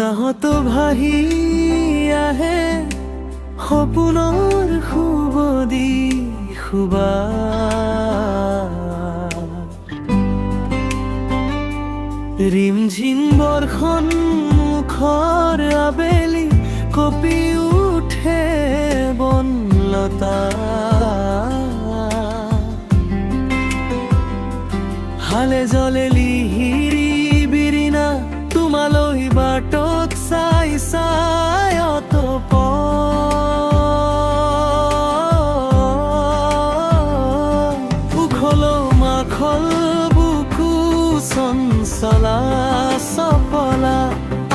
বতাহত ভাহি আহে সপোনৰ সুবদি সুবা ৰিমঝিম বৰ্ষণ মুখৰ আবেলি কঁপি উঠে বনলতা হালে জলে লিহিৰি বিৰিণা তোমালৈ বাটত চাই চাই অতপ উখল মাখল বুকু চঞ্চলা চপলা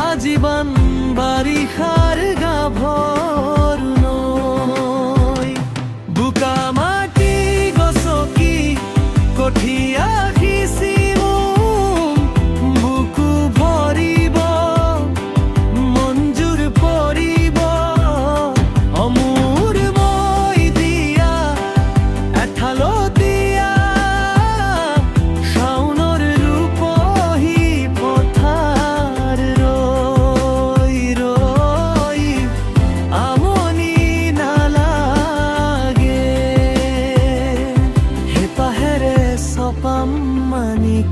আজীৱন বাৰিষাৰ গাভৰ নৈ বোকা মাটি গছকি কঠীয়া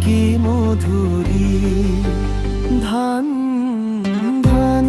কি মধুৰী ধান ধান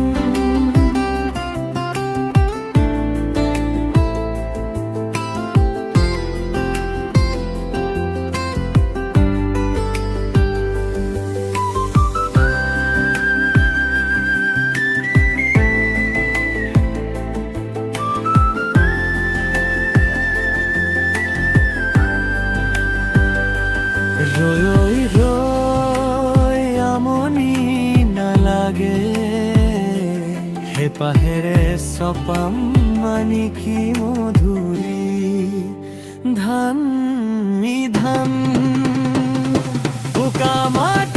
ৰৈ ৰৈ আমনি নালাগে হেপাহেৰে চপাম মানিকী মধুৰী ধান ধান বোকা মাটি